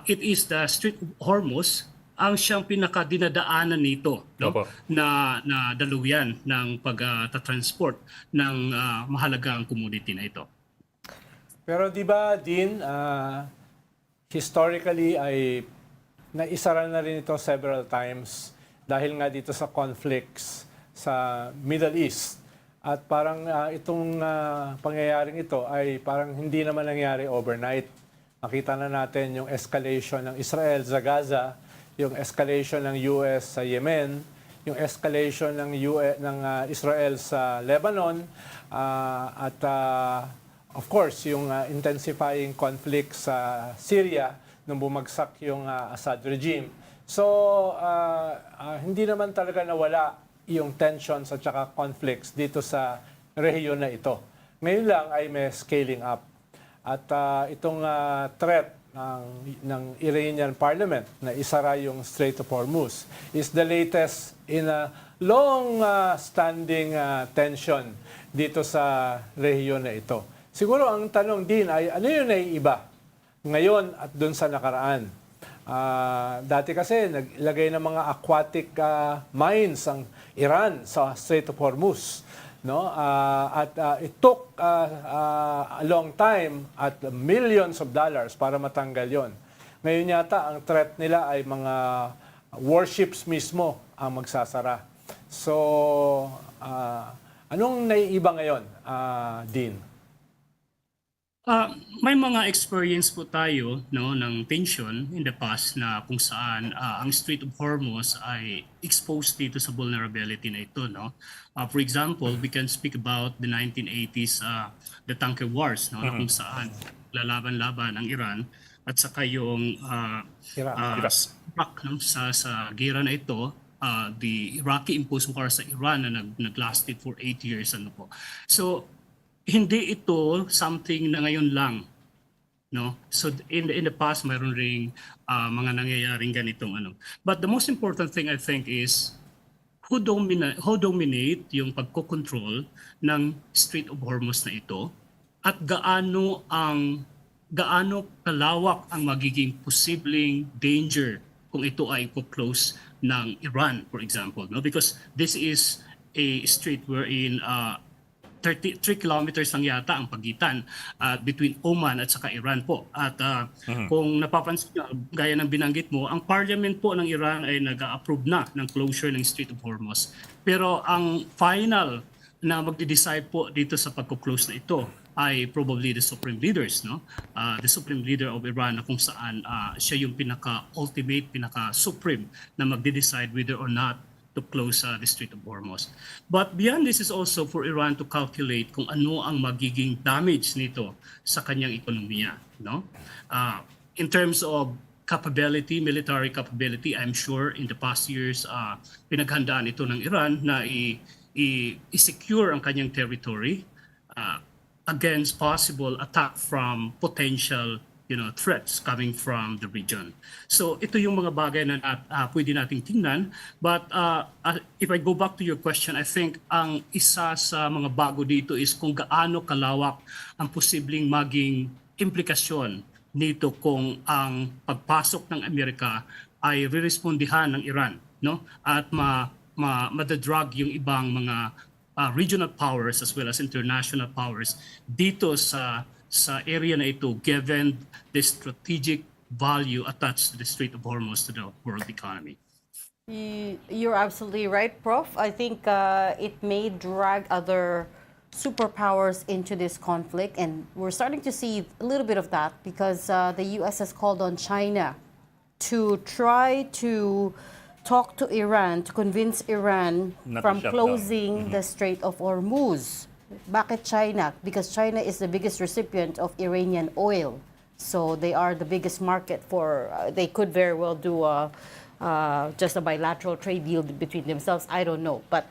it is the Strait of Hormuz ang siyang pinakadinadaanan nito, no? na daluyan ng pag-transport ng mahalagang commodity na ito. Pero di ba, Dean, historically ay naisara na rin ito several times dahil nga dito sa conflicts sa Middle East. At parang itong pangyayaring ito ay parang hindi naman nangyari overnight. Nakita na natin yung escalation ng Israel sa Gaza, yung escalation ng US sa Yemen, yung escalation ng Israel sa Lebanon, at of course, yung intensifying conflict sa Syria nung bumagsak yung Assad regime. So, hindi naman talaga nawala yung tensions at saka conflicts dito sa rehiyon na ito. Ngayon lang ay may scaling up. At itong threat ng Iranian parliament na isara yung Strait of Hormuz is the latest in a long-standing tension dito sa rehiyon na ito. Siguro ang tanong din ay ano yung naiiba ngayon at dun sa nakaraan? Dati kasi naglagay ng mga aquatic mines ang Iran sa Strait of Hormuz. No? It took a long time at millions of dollars para matanggal yon. Ngayon yata, ang threat nila ay mga warships mismo ang magsasara. So, anong naiiba ngayon, Dean? May mga experience po tayo, no, ng tension in the past na kung saan ang Strait of Hormuz ay exposed dito sa vulnerability na ito, no. For example, we can speak about the 1980s the tanker wars, no, na kung saan lalaban-laban ang Iran at saka yung Iraq, no, sa gera na ito, the Iraqi imposed war sa Iran na naglasted for 8 years, ano po. So hindi ito something na ngayon lang, no. So in the past mayroon ring mga nangyayaring ganitong ano. But the most important thing I think is who dominate yung pagkokontrol ng Strait of Hormuz na ito at gaano kalawak ang magiging posibleng danger kung ito ay close ng Iran, for example, no, because this is a strait wherein 33 kilometers lang yata ang pagitan between Oman at saka Iran po. At kung napapansin nyo, gaya ng binanggit mo, ang parliament po ng Iran ay nag-approve na ng closure ng Strait of Hormuz. Pero ang final na magde-decide po dito sa pagko-close na ito ay probably the supreme leaders, no? The supreme leader of Iran na kung saan siya yung pinaka-ultimate, pinaka-supreme na magde-decide whether or not to close the Strait of Hormuz. But beyond this is also for Iran to calculate kung ano ang magiging damage nito sa kanyang ekonomiya, no? In terms of capability, military capability, I'm sure in the past years pinaghandaan ito ng Iran na i-secure ang kanyang territory against possible attack from potential threats coming from the region. So ito yung mga bagay na pwede nating tingnan. But if I go back to your question, I think ang isa sa mga bago dito is kung gaano kalawak ang posibleng maging implikasyon nito kung ang pagpasok ng Amerika ay rerespondihan ng Iran, no? At madadrag yung ibang mga regional powers as well as international powers dito sa area na ito, given the strategic value attached to the Strait of Hormuz to the world economy. You're absolutely right, Prof. I think it may drag other superpowers into this conflict, and we're starting to see a little bit of that because the U.S. has called on China to try to talk to Iran to convince Iran Not to from shut down. closing the Strait of Hormuz. Bakit China? Because China is the biggest recipient of Iranian oil. So they are the biggest market for, they could very well do just a bilateral trade deal between themselves. I don't know. But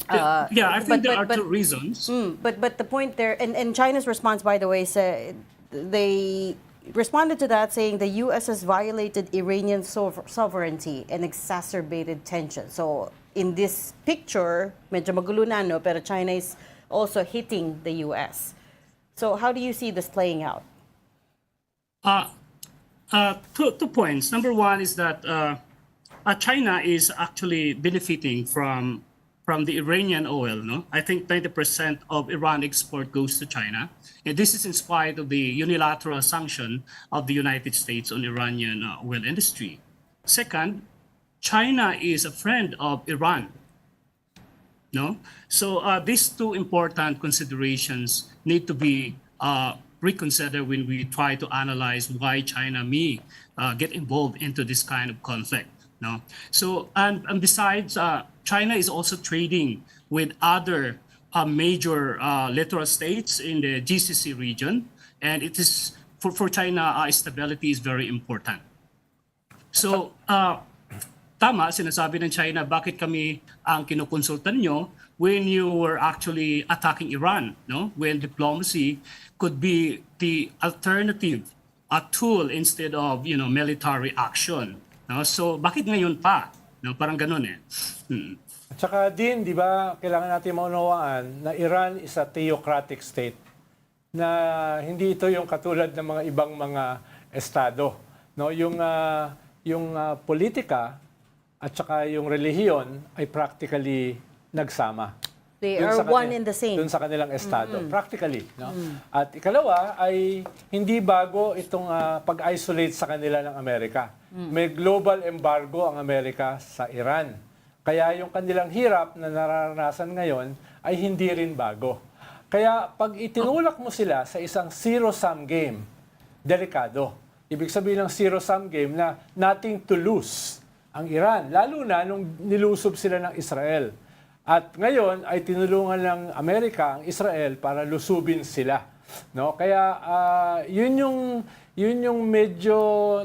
yeah, I think there are two reasons. But the point there, and China's response, by the way, said they responded to that saying the U.S. has violated Iranian sovereignty and exacerbated tension. So in this picture, medyo magulo na, no? Pero China is also hitting the U.S. So how do you see this playing out? Two points. Number one is that China is actually benefiting from the Iranian oil. No, I think 90% of Iran export goes to China. And this is in spite of the unilateral sanction of the United States on Iranian oil industry. Second, China is a friend of Iran. No, so these two important considerations need to be reconsidered when we try to analyze why China may get involved into this kind of conflict. No, so and besides, China is also trading with other major littoral states in the GCC region, and it is for China stability is very important. So tama sinasabi ng China, bakit kami ang kinukonsultan nyo when you were actually attacking Iran, no? When diplomacy could be the alternative, a tool instead of military action. No? So bakit ngayon pa? No, parang ganun eh. At saka din, di ba, kailangan natin maunawaan na Iran is a theocratic state na hindi ito yung katulad ng mga ibang mga estado. No, yung politika at saka yung relihiyon ay practically nagsama. They are one and the same. Dun sa kanilang estado, practically. No? At ikalawa ay hindi bago itong pag-isolate sa kanila ng Amerika. May global embargo ang Amerika sa Iran. Kaya yung kanilang hirap na nararanasan ngayon ay hindi rin bago. Kaya pag itinulak mo sila sa isang zero-sum game, delikado. Ibig sabihin ng zero-sum game na nothing to lose ang Iran. Lalo na nung nilusob sila ng Israel. At ngayon ay tinulungan ng Amerika ang Israel para lusubin sila. No? Kaya yun yung medyo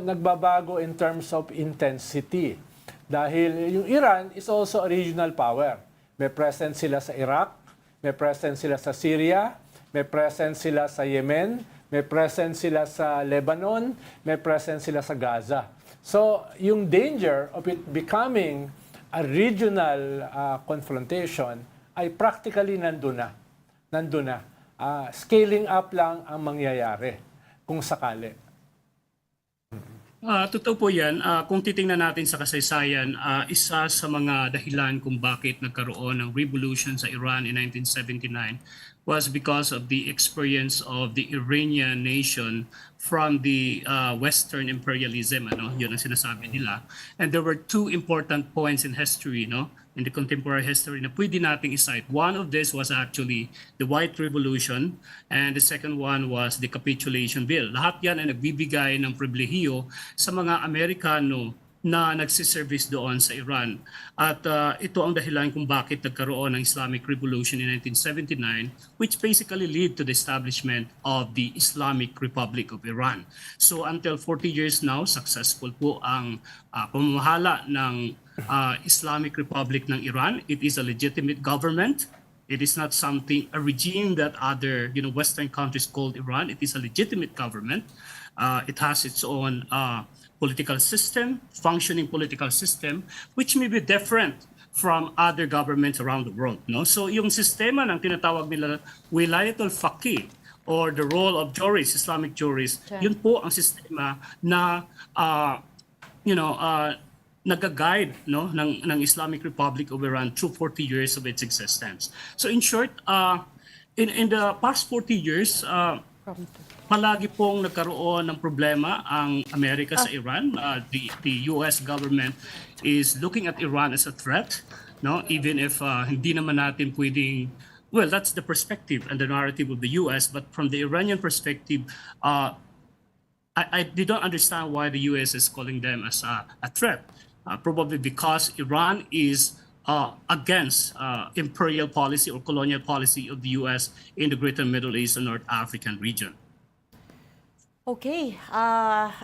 nagbabago in terms of intensity. Dahil yung Iran is also a regional power. May presence sila sa Iraq, may presence sila sa Syria, may presence sila sa Yemen, may presence sila sa Lebanon, may presence sila sa Gaza. So yung danger of it becoming a regional confrontation ay practically nandun na. Scaling up lang ang mangyayari kung sakali. Totoo po yan. Kung titingnan natin sa kasaysayan, isa sa mga dahilan kung bakit nagkaroon ng revolution sa Iran in 1979 was because of the experience of the Iranian nation from the Western imperialism. Yun ang sinasabi nila. And there were two important points in history, in the contemporary history na pwede nating isite. One of this was actually the White Revolution, and the second one was the Capitulation Bill. Lahat yan ay nagbibigay ng pribilehiyo sa mga Amerikano na nagsiservice doon sa Iran. At ito ang dahilan kung bakit nagkaroon ng Islamic Revolution in 1979, which basically led to the establishment of the Islamic Republic of Iran. So until 40 years now, successful po ang pamamahala ng Islamic Republic ng Iran. It is a legitimate government. It is not something, a regime that other Western countries called Iran. It is a legitimate government. It has its own political system, functioning political system, which may be different from other governments around the world. So yung sistema ng tinatawag nila wilayatul faqih or the role of juries, Islamic juries, yun po ang sistema na nag-guide ng Islamic Republic of Iran through 40 years of its existence. So in short, in the past 40 years, palagi pong nagkaroon ng problema ang Amerika sa Iran. The US government is looking at Iran as a threat, even if hindi naman natin pwedeng, well, that's the perspective and the narrative of the US, but from the Iranian perspective, I don't understand why the US is calling them as a threat. probably because Iran is against imperial policy or colonial policy of the U.S. in the greater Middle East and North African region. Okay,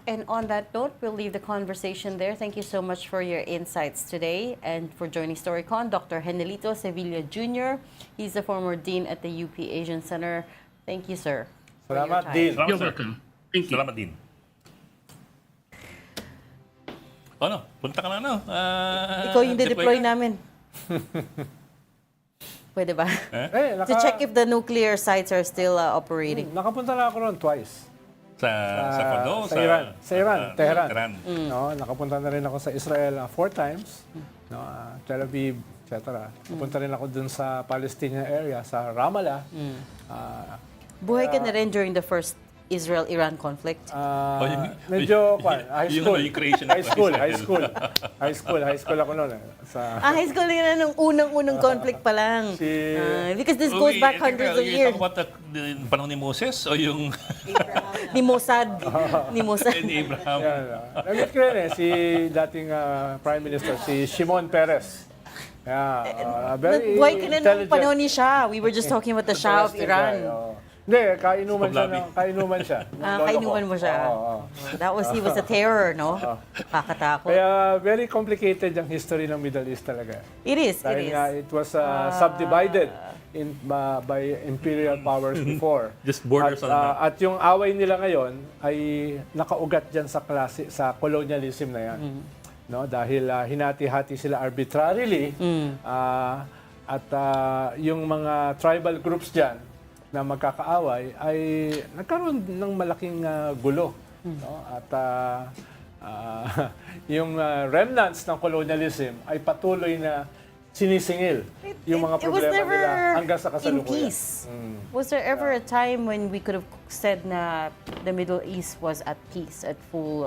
and on that note, we'll leave the conversation there. Thank you so much for your insights today and for joining Storycon. Dr. Henelito Sevilla Jr., he's the former dean at the UP Asian Center. Thank you, sir. for your Salamat, time. Dean. You're welcome. Thank you. Salamat din. Ano, punta ka na, ano? Ikaw yung deploy de-deploy namin. Pwede ba? To Eh, check if the nuclear sites are still operating. Nakapunta na ako ron twice. Sa Kondo? Sa Iran. Sa Iran, Tehran. Tehran. No, nakapunta na rin ako sa Israel 4 times. No, Tel Aviv, etc. Napunta rin ako dun sa Palestinian area, sa Ramallah. Buhay ka na rin during the first Israel-Iran conflict. Medyo, high Yung school. ano, yung creation ng High school, Israel. high school ako noon. High school din na nung unang-unang conflict pa lang. Because this goes back hundreds of years. Yung panahon ni Moses o yung Ni Mossad. Ni Mossad. ni Abraham? Namit ko rin si dating Prime Minister, si Shimon Peres. Buhay ka na nung panahon ni Shah. We were just talking about the Shah of Iran. Hindi, kainuman siya. Kainuman mo siya. He was a terror, no? Kakatakot. Kaya very complicated ang history ng Middle East talaga. It is, Dahil nga, it was subdivided by imperial powers before. Just borders on At yung away nila ngayon ay nakaugat dyan sa colonialism na yan. No, dahil hinati-hati sila arbitrarily at yung mga tribal groups dyan na magkakaaway ay nagkaroon ng malaking gulo. No? At yung remnants ng colonialism ay patuloy na sinisingil yung mga problema nila hanggang sa kasalukuyan. In peace. Was there ever a time when we could have said na the Middle East was at peace, at full,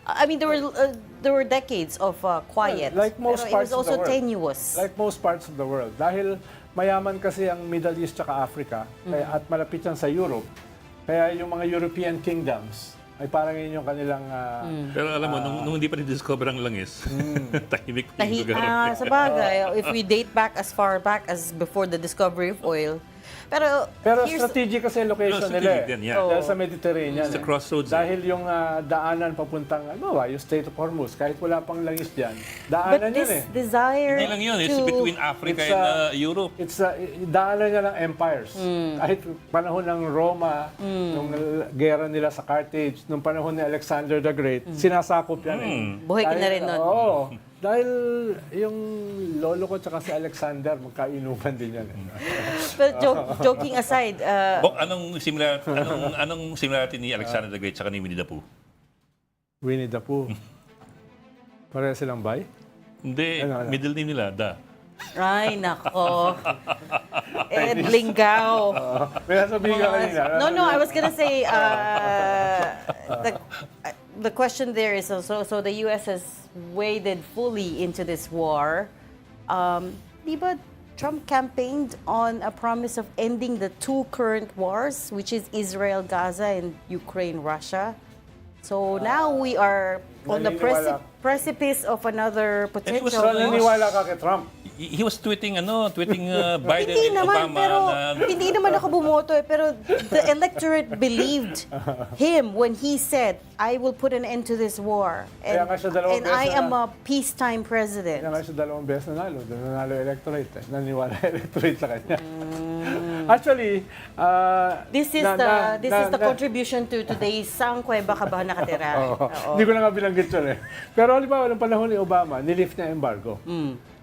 I mean, there were decades of quiet. Like most pero it was parts of the also world. tenuous. Like most parts of the world. Dahil mayaman kasi ang Middle East at Africa at malapit yan sa Europe. Kaya yung mga European kingdoms ay parang yun yung kanilang... Pero alam mo, nung hindi pa rin-discover ang langis, tahimik pa yung lugar. Sa bagay, if we date back as far back as before the discovery of oil. Pero strategic kasi location nila din, Dahil sa Mediterranean. It's a crossroads. Dahil yung daanan papuntang, yung Strait of Hormuz, kahit wala pang langis dyan, daanan But yun this desire Hindi lang yun, it's between Africa and Europe. It's daanan niya ng empires. Kahit panahon ng Roma, nung gera nila sa Carthage, nung panahon ni Alexander the Great, sinasakop yan Buhay ka na rin nun. Oo. Dahil yung lolo ko tsaka si Alexander, magkainuman din yan. But joking aside, Anong similarity ni Alexander the Great sa ni Winnie the Pooh? Winnie the Pooh. Pareha silang bay? Hindi, middle name nila, Da. ay, nako. Ed Lingao. May sabihin ka kanina. No, I was gonna say, the question there is, so the U.S. has waded fully into this war. Di ba Trump campaigned on a promise of ending the two current wars, which is Israel, Gaza, and Ukraine, Russia. So now we are on the precipice of another potential. Naniniwala ka kay Trump. He was tweeting Biden Hindi and naman, Obama. pero hindi naman ako bumoto pero the electorate believed him when he said, I will put an end to this war. And I am a peacetime president. Kaya nga siya 2 beses nanalo. Nanalo electorate. Naniniwala electorate sa kanya. Actually, this is the contribution to today's Sang Kuweba Ka Ba Nakatira. Hindi ko na nga bilanggit yun Pero halimbawa, ng panahon ni Obama, nilift niya embargo.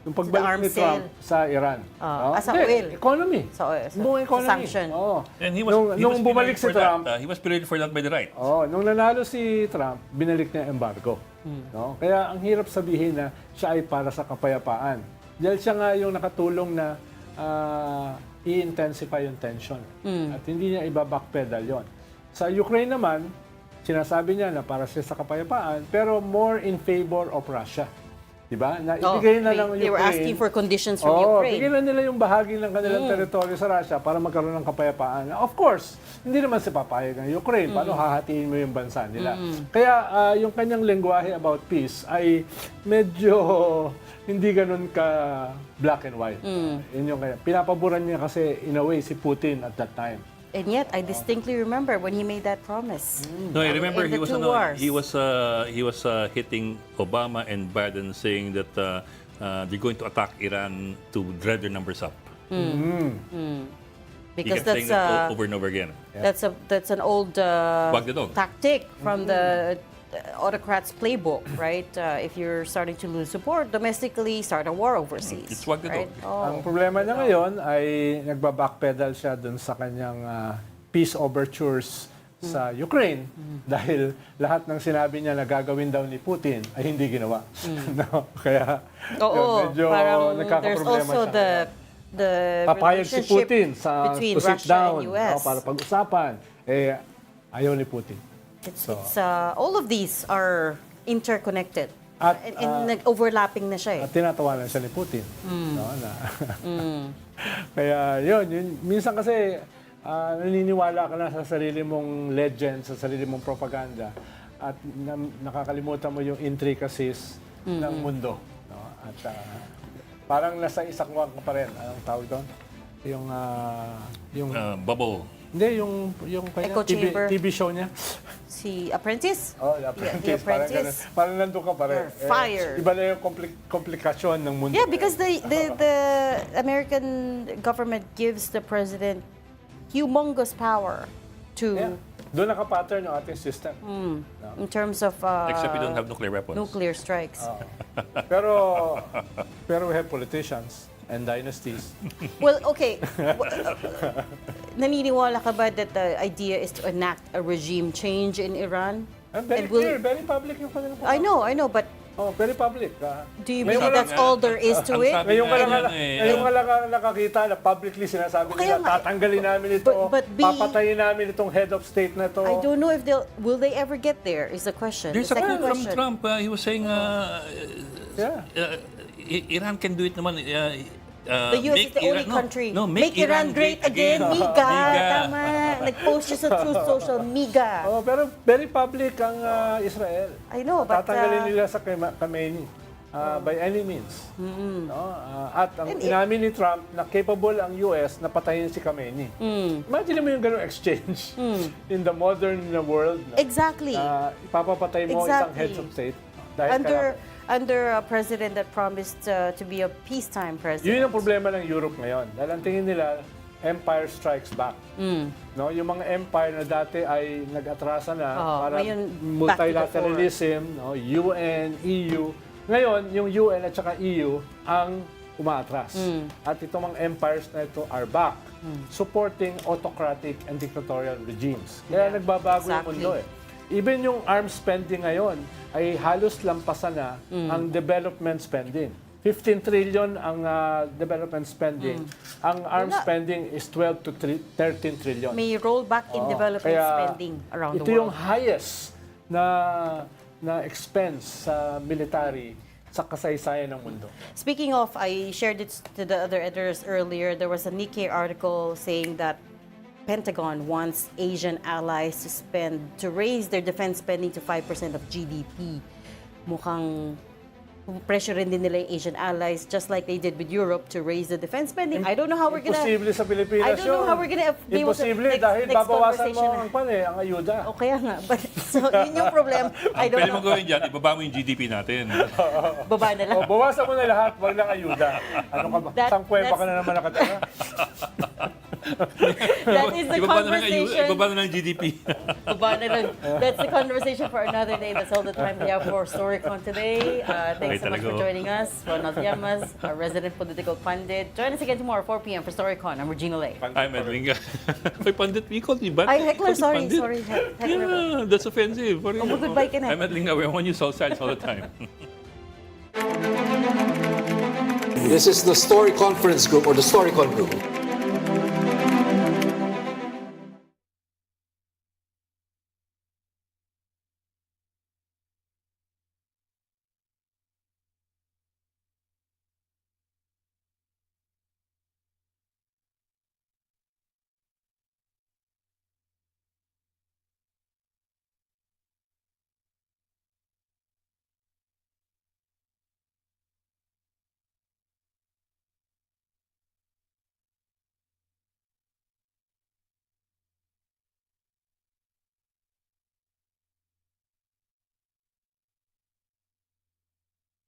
Yung pagbalik ni Trump sa Iran. Sa oil. Economy. Buong economy. Sanction. And nung bumalik si Trump, he was pilloried for that by the right. Nung nanalo si Trump, binalik niya embargo. No? Kaya ang hirap sabihin na siya ay para sa kapayapaan. Dahil siya nga yung nakatulong na i-intensify yung tension. At hindi niya iba-backpedal yon. Sa Ukraine naman, sinasabi niya na para siya sa kapayapaan, pero more in favor of Russia. Diba? Na ibigay na ng Ukraine. They were asking for conditions from Ukraine. Bigyan na nila yung bahagi ng kanilang teritoryo sa Russia para magkaroon ng kapayapaan. Of course, hindi naman si papayag ng Ukraine. Paano hahatiin mo yung bansa nila? Kaya yung kanyang lengguwahe about peace ay medyo hindi ganun ka black and white. Yun yung kaya. Pinapaboran niya kasi in a way si Putin at that time. And yet, I distinctly remember when he made that promise. No, I remember In the he was hitting Obama and Biden, saying that they're going to attack Iran to drive their numbers up. Because he kept saying that over and over again. That's an old Wag the dog. tactic from the autocrats' playbook, right? If you're starting to lose support domestically, start a war overseas. It's wag the right? dog. Ang problema niya ngayon ay nagba-backpedal siya dun sa kanyang peace overtures sa Ukraine dahil lahat ng sinabi niya na gagawin daw ni Putin ay hindi ginawa. No? Kaya medyo parang there's nagkakaproblema also siya. the Papayag si relationship Putin sa between to sit Russia down and US. para pag-usapan. Ayaw ni Putin. It's all of these are interconnected. At, and nag-overlapping na siya eh. At tinatawanan siya ni Putin. No, Kaya yun, minsan kasi naniniwala ka na sa sarili mong legend, sa sarili mong propaganda, at nakakalimutan mo yung intricacies ng mundo. No? At parang nasa isang wag ka pa rin. Anong tawag doon? Yung Bubble. Hindi, yung Echo chamber. TV show niya. Si Apprentice? Oh, The Apprentice. The Apprentice. Parang nandun ka pa rin. You're fired. Iba na yung komplikasyon ng mundo. Yeah, because the American government gives the president humongous power to... Doon naka-pattern yung ating system. No? In terms of... Except we don't have nuclear weapons. Nuclear strikes. Pero we have politicians and dynasties. Well, okay. Naniniwala ka ba that the idea is to enact a regime change in Iran? Very clear, very public yung kanilang I know, but very public. do you believe that's all there is to it? Ngayon ka lang nakakita na publicly sinasabi nila, tatanggalin namin ito, papatayin namin itong head of state na ito. I don't know if will they ever get there is the question. There's a quote from Trump. He was saying, Iran can do it naman. The US is the only country. Make Iran great again. Miga. Tama. Nag-post siya sa Truth Social. Miga. Pero very public ang Israel. I know, but... Tatanggalin nila sa Khamenei by any means. No? At ang inamin ni Trump na capable ang US na patayin si Khamenei. Imagine mo yung ganung exchange in the modern world. No? Exactly. Ipapapatay mo isang heads of state. Under a president that promised to be a peacetime president. Yun ang problema ng Europe ngayon. Dahil ang tingin nila, empire strikes back. No, yung mga empire na dati ay nag-atrasa na para multilateralism, no, UN, EU. Ngayon, yung UN at saka EU ang umaatras. At itong mga empires na ito are back, supporting autocratic and dictatorial regimes. Kaya nagbabago yung mundo eh. Even yung arms spending ngayon ay halos lampasan na ang development spending. 15 trillion ang development spending. Ang arms spending is 12 to 13 trillion. May rollback in development spending around the world. Ito yung highest na expense sa military sa kasaysayan ng mundo. Speaking of, I shared it to the other editors earlier. There was a Nikkei article saying that Pentagon wants Asian allies to raise their defense spending to 5% of GDP. Mukhang pressure rin din nila yung Asian allies, just like they did with Europe, to raise the defense spending. I don't know how we're gonna... Imposible sa Pilipinas yun. I don't know how we're gonna be able to... Imposible dahil babawasan mo ang ayuda. O kaya nga. But, so, yun yung problem. I don't Pwede know. mo gawin dyan, ibaba mo yung GDP natin. Baba na lang. Bawasan mo na lahat, wag lang ayuda. Ano ka ba? Sangkweba ka na naman nakatira. That is the conversation. Ibaba na ng GDP. Baba na lang. That's the conversation for another day. That's all the time we have for Storycon today. Thanks so much for joining us. Ronald Llamas, our resident political pundit. Join us again tomorrow, 4 p.m. for Storycon. I'm Regina Lay. I'm Edwin. May pundit. We called you back. Ay, heckler, sorry. Heckler. Yeah, that's offensive. Goodbye ka na. I'm Edwin. We want you so sides all the time. This is the Story Conference Group or the Storycon Group.